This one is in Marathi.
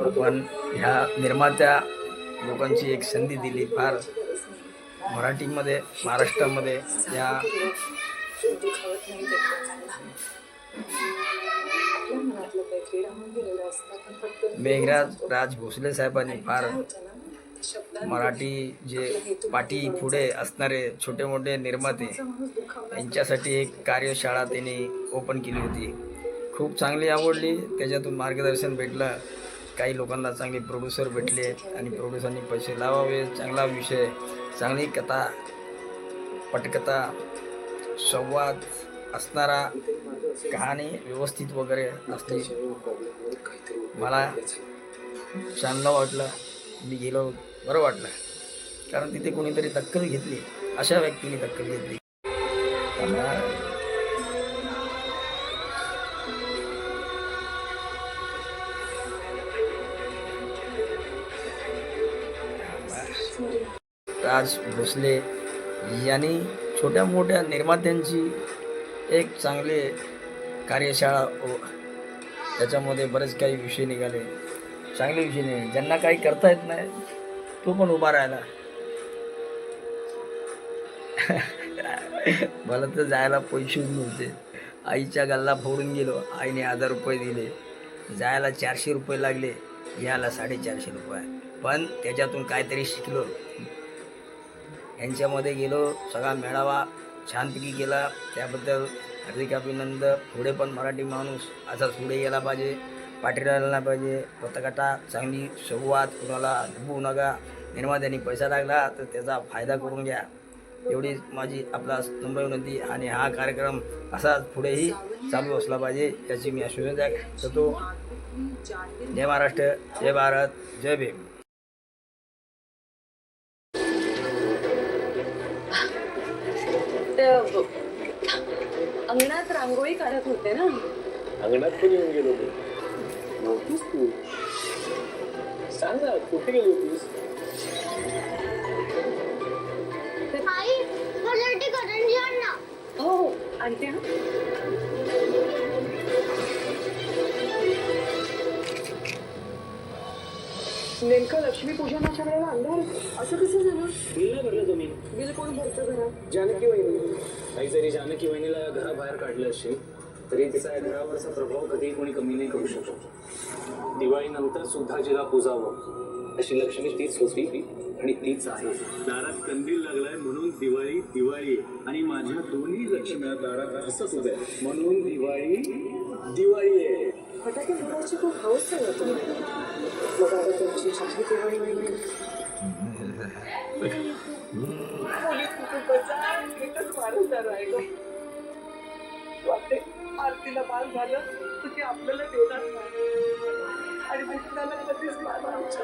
आपण ह्या निर्मात्या लोकांची एक संधी दिली. फार मराठीमध्ये महाराष्ट्रामध्ये या मेघराज राज भोसले साहेबांनी फार मराठी जे पाठी पुढे असणारे छोटे मोठे निर्माते यांच्यासाठी एक कार्यशाळा त्यांनी ओपन केली होती. खूप चांगली आवडली. त्याच्यातून मार्गदर्शन भेटलं. काही लोकांना चांगले प्रोड्युसर भेटले आणि प्रोड्युसरनी पैसे लावावे. चांगला विषय, चांगली कथा, पटकथा, संवाद असणारा, कहाणी व्यवस्थित वगैरे असली. मला चांगलं वाटलं. मी गेलो, बरं वाटलं. कारण तिथे कोणीतरी दखल घेतली, अशा व्यक्तीने दखल घेतली. राज भोसले यांनी छोट्या मोठ्या निर्मात्यांची एक चांगले कार्यशाळा त्याच्यामध्ये बरेच काही विषय निघाले. चांगले विषय निघाले. ज्यांना काही करता येत नाही तो पण उभा राहिला. मला तर जायला पैसे नव्हते. आईच्या गल्ला फोडून गेलो. आईने 1000 रुपये दिले. जायला 400 रुपये लागले, यायला 450 रुपये. पण त्याच्यातून काहीतरी शिकलो. यांच्यामध्ये गेलो, सगळा मेळावा छानपैकी केला. त्याबद्दल हार्दिक अभिनंदन. पुढे पण मराठी माणूस असाच पुढे गेला पाहिजे, पाठी राहिला पाहिजे. पत्रकारिता चांगली, संवाद, कुणाला डुबू नका. निर्मात्यांनी पैसा लागला तर त्याचा फायदा करून घ्या, एवढी माझी आपला नम्र विनंती. आणि हा कार्यक्रम असाच पुढेही चालू असला पाहिजे याची मी आश्वासन देतो. जय महाराष्ट्र, जय भारत, जय भीम. अंगणात रांगोळी काढत होते ना. अंगणात पण येऊन गेलो नव्हतीस तू. सांग ना, कुठे गेली होतीस? आई, मला करंजी आण ना. हो, आणते हा. नेमकं लक्ष्मीपूजनाच्या वेळेला अंधार असं कसं झालं? बिल नाही भरलं तुम्ही? बिल कोण भरतं घरात? जानकी वहिनी. काही जरी जानकी वहिनीला घराबाहेर काढलं असेल तरी तिचा या घरावरचा प्रभाव कधीही कोणी कमी नाही करू शकतो. दिवाळीनंतर सुद्धा जिला पूजावं अशी लक्ष्मी तीच होती आणि तीच आहे. दारात कंदील लागलाय म्हणून दिवाळी दिवाळी, आणि माझ्या दोन्ही लक्ष्म्या दारात हसत होत्या म्हणून दिवाळी दिवाळी आहे. फटाके फोडायची खूप हौस आहे तुम्ही. मग आता तुमची छाती दिवाळी वेगळी. पोलीस कुटुंबाचा एकच वारसदार आहे ग. वाटते आरतीला मान झालं तर ते आपल्याला देणार नाही, आणि भक्ताला कधीच मान आमच्या